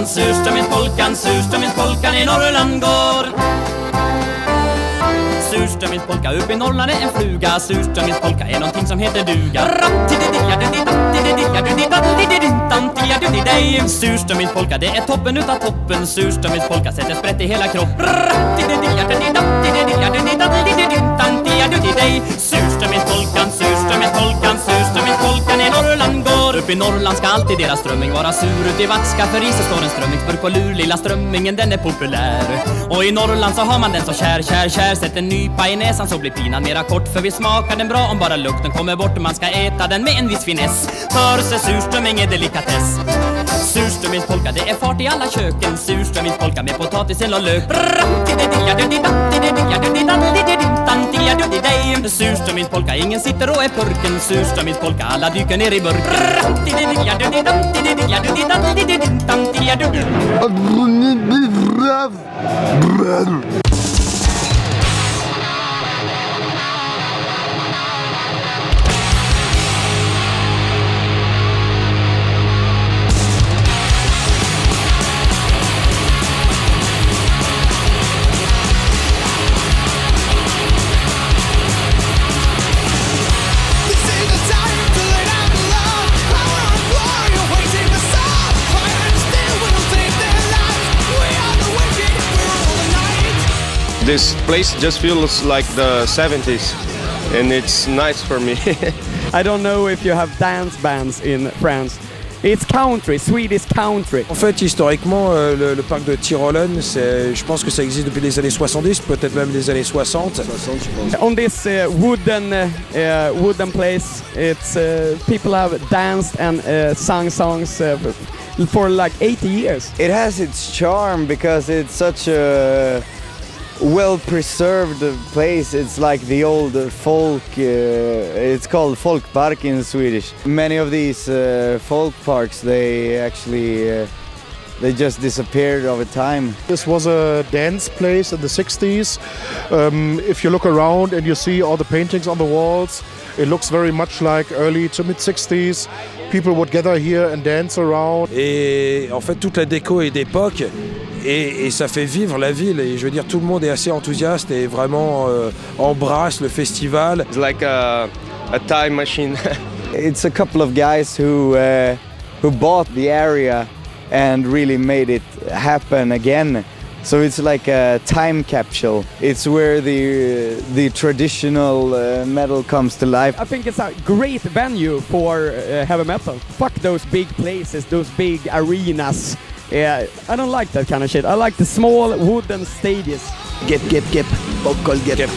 surströmmingspolkan i Norrland går. Surströmmingspolka upp i Norrland är en fluga. Surströmmingspolka är någonting som heter duga. Surströmmingspolka, det är toppen utav toppen. Surströmmingspolka sätter sprätt i hela kroppen. Surströmmingspolkan, surströmmingspolkan, surströmmingspolkan i Norrland går. Upp i Norrland ska alltid deras strömming vara sur. Ut i vattska för i så står en strömmingsburk på lur. Lilla strömmingen den är populär. Och i Norrland så har man den så kär. Sätt en nypa i näsan så blir pinan mera kort. För vi smakar den bra om bara lukten kommer bort. Man ska äta den med en viss finess. För sig surströmming är delikatess. Surströmmingspolka, det är fart i alla köken. Surströmmingspolka med potatisen och lök. Surströmmingspolka, ingen sitter och är purken. Surströmmingspolka, alla dyker ner i burk. This place just feels like the 70s and it's nice for me. I don't know if you have dance bands in France. It's country, Swedish country. En fait, historiquement, le parc de Tyrolen, je pense que ça existe depuis les années 70, peut-être même les années 60. On this wooden place, it's people have danced and sung songs for like 80 years. It has its charm because it's such a well-preserved place. It's like the old folk, it's called folkpark in Swedish. Many of these folk parks, they actually they just disappeared over time. This was a dance place in the 60s. If you look around and you see all the paintings on the walls, it looks very much like early to mid-60s. People would gather here and dance around. Et en fait, toute la déco est d'époque. Et ça fait vivre la ville, et je veux dire, tout le monde est assez enthousiaste et vraiment embrasse le festival. It's like a time machine. It's a couple of guys who bought the area and really made it happen again. So it's like a time capsule. It's where the traditional metal comes to life. I think it's a great venue for heavy metal. Fuck those big places, those big arenas. Yeah, I don't like that kind of shit. I like the small wooden stages. Gep, vocal gep.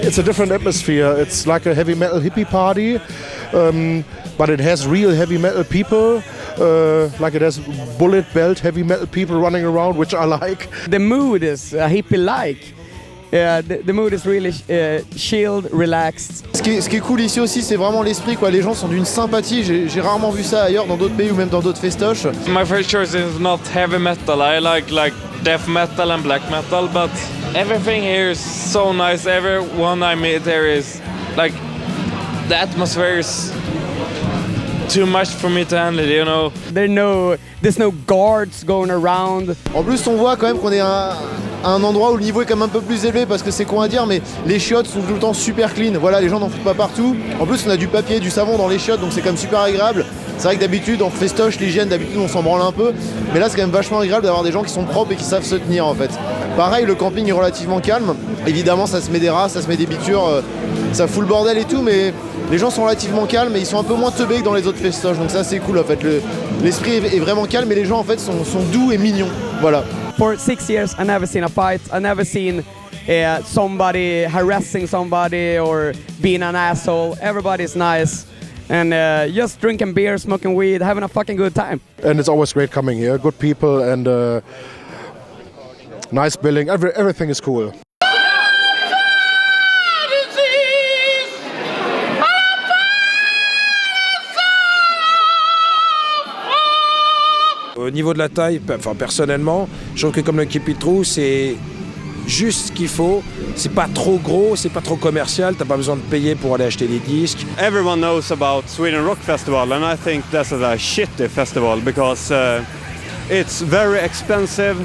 It's a different atmosphere. It's like a heavy metal hippie party, but it has real heavy metal people. Like it has bullet belt heavy metal people running around, which I like. The mood is hippie-like. The mood is really chilled, relaxed. Ce qui est cool ici aussi, c'est vraiment l'esprit, quoi. Les gens sont d'une sympathie. J'ai rarement vu ça ailleurs, dans d'autres pays ou même dans d'autres festoches. My first choice is not heavy metal. I like death metal and black metal, but everything here is so nice. Everyone I meet here is like, the atmosphere is too much for me to handle, you know. There's no guards going around. En plus, on voit quand même qu'on est à un endroit où le niveau est quand même un peu plus élevé, parce que c'est con à dire, mais les chiottes sont tout le temps super clean. Voilà, les gens n'en foutent pas partout. En plus, on a du papier, du savon dans les chiottes, donc c'est quand même super agréable. C'est vrai que d'habitude, en festoche, l'hygiène, d'habitude, on s'en branle un peu. Mais là, c'est quand même vachement agréable d'avoir des gens qui sont propres et qui savent se tenir, en fait. Pareil, le camping est relativement calme. Évidemment, ça se met des rats, ça se met des bitures, ça fout le bordel et tout, mais les gens sont relativement calmes et ils sont un peu moins teubés que dans les autres festoches. Donc ça, c'est cool, en fait. L'esprit est vraiment calme et les gens, en fait, sont doux et mignons. Voilà. For 6 years, I never seen a fight. I never seen somebody harassing somebody or being an asshole. Everybody's nice. And just drinking beer, smoking weed, having a fucking good time. And it's always great coming here. Good people and nice building. Everything is cool. Au niveau de la taille, enfin personnellement, je trouve que comme le Kipitrou, c'est juste ce qu'il faut. C'est pas trop gros, c'est pas trop commercial. T'as pas besoin de payer pour aller acheter des disques. Everyone knows about Sweden Rock Festival, and I think this is a shitty festival because it's very expensive.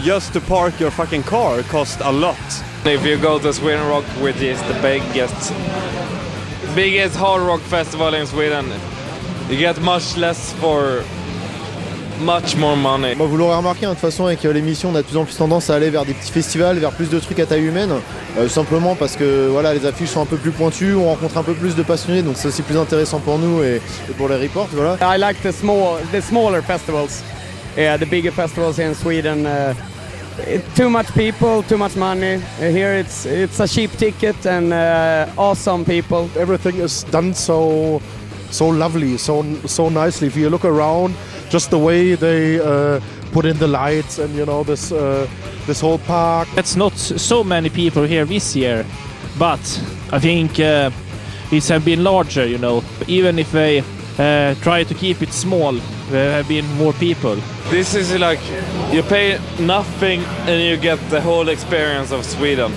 Just to park your fucking car costs a lot. If you go to Sweden Rock, which is the biggest hard rock festival in Sweden, you get much less for much more money. Vous l'aurez remarqué, de toute façon, avec l'émission, on a de plus en plus tendance à aller vers des petits festivals, vers plus de trucs à taille humaine, simplement parce que voilà, les affiches sont un peu plus pointues, on rencontre un peu plus de passionnés, donc c'est aussi plus intéressant pour nous et pour les reports, voilà. I like the smaller festivals. Yeah, the bigger festivals here in Sweden. Too much people, too much money. Here it's a cheap ticket and awesome people. Everything is done so lovely, so nicely. If you look around, just the way they put in the lights and this whole park. It's not so many people here this year, but I think it have been larger. Even if they try to keep it small, there have been more people. This is like you pay nothing and you get the whole experience of Sweden.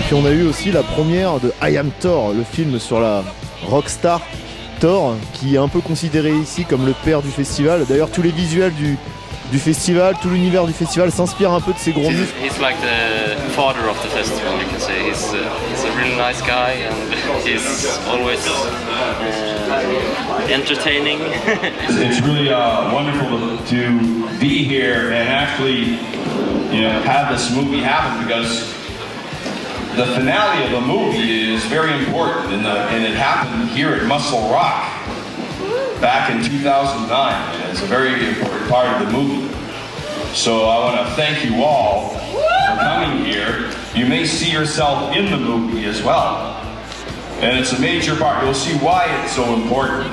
Puis on a eu aussi la première de I Am Thor, le film sur la rockstar Thor, qui est un peu considéré ici comme le père du festival. D'ailleurs, tous les visuels du festival, tout l'univers du festival s'inspire un peu de ses gros muscles. He's like the father of the festival, you can say. He's a really nice guy and he's always entertaining. It's really wonderful to be here and actually, have this movie happen because the finale of the movie is very important, and it happened here at Muscle Rock back in 2009, and it's a very important part of the movie. So I want to thank you all for coming here. You may see yourself in the movie as well, and it's a major part. You'll see why it's so important,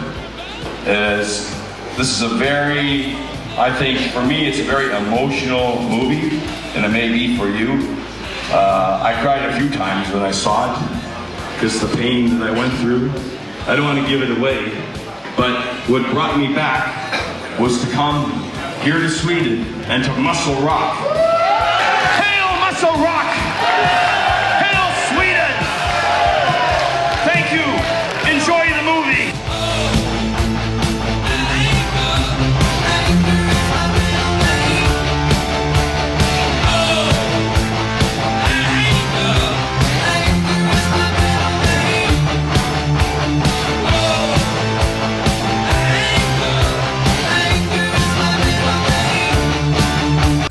as this is a very, I think for me, it's a very emotional movie, and it may be for you. I cried a few times when I saw it, because the pain that I went through. I don't want to give it away, but what brought me back was to come here to Sweden and to Muscle Rock. Hail Muscle Rock! Hail Sweden! Thank you! Enjoy the movie!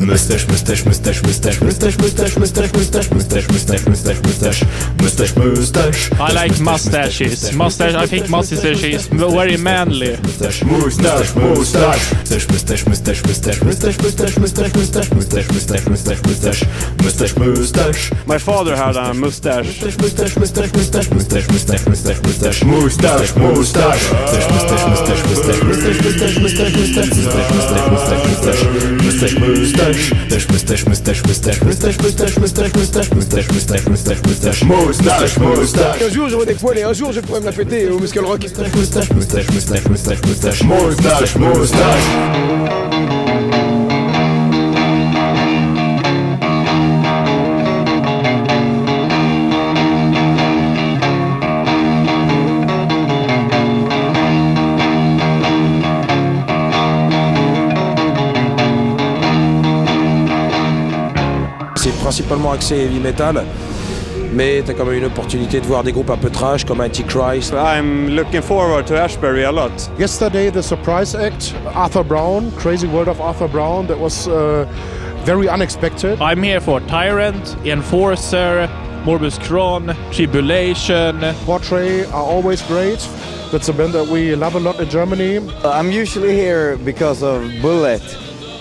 Mustache, mustache, mustache, mustache, mustache, mustache, mustache, mustache, mustache, mustache, mustache, mustache, mustache, mustache. I like mustaches. Mustache. I think mustache is very manly. Mustache, mustache, mustache. Mustache, mustache, mustache, mustache, mustache, mustache, mustache, mustache, mustache, mustache, mustache, mustache, mustache. My father had a mustache. Mustache, mustache, mustache, mustache, mustache, mustache, mustache, mustache, mustache, mustache. Mustache, mustache, mustache, mustache, mustache, mustache, mustache, mustache, mustache, mustache, mustache, mustache. Mustache, mustache, mustache, mustache, mustache, mustache, mustache, mustache, mustache, mustache, mustache, mustache, mustache, mustache. Un jour j'aurai des poils et un jour je pourrai me la péter au Muscle Rock. Mustache, mustache, mustache, mustache, mustache, mustache, mustache, mustache. principalement axé heavy metal. Mais tu as quand même une opportunité de voir des groupes un peu trash comme Antichrist. I'm looking forward to Ashbury a lot. Yesterday, the surprise act, Arthur Brown, Crazy World of Arthur Brown, that was very unexpected. I'm here for Tyrant, Enforcer, Morbus Chron, Tribulation. Portrait are always great. That's a band that we love a lot in Germany. I'm usually here because of Bullet,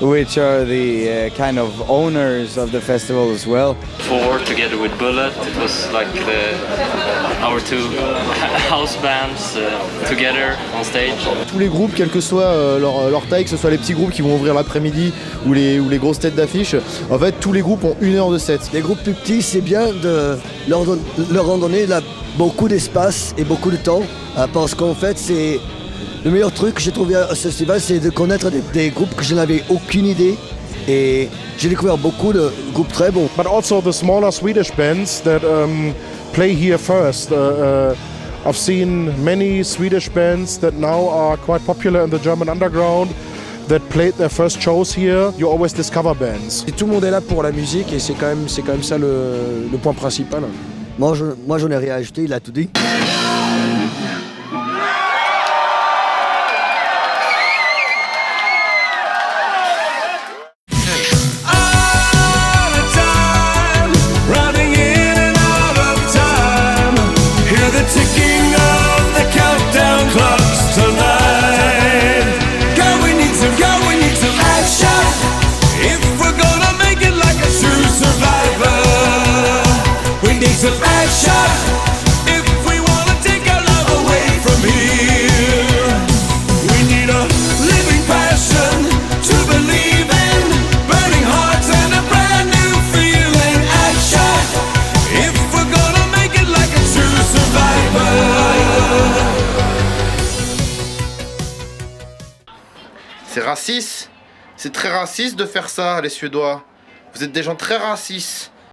which are the kind of owners of the festival as well. Together with Bullet, it was like our two house bands together on stage. Tous les groupes, quelle que soit leur taille, que ce soit les petits groupes qui vont ouvrir l'après-midi ou les grosses têtes d'affiche, en fait tous les groupes ont 1 heure de set. Les groupes plus petits, c'est bien de leur en donner beaucoup d'espace et beaucoup de temps, parce qu'en fait c'est le meilleur truc que j'ai trouvé à ce festival, c'est de connaître des groupes que je n'avais aucune idée. Et j'ai découvert beaucoup de groupes très bons. But also the smaller Swedish bands that play here first. I've seen many Swedish bands that now are quite popular in the German underground that played their first shows here. You always discover bands. Et tout le monde est là pour la musique et c'est quand même ça le point principal. Moi j'en ai rien à ajouter, il a tout dit. Some action if we want to take our love away from here. We need a living passion to believe in, burning hearts and a brand new feeling. Action if we're gonna make it like a true survivor. C'est raciste. C'est très raciste de faire ça, les Suédois. Vous êtes des gens très racistes.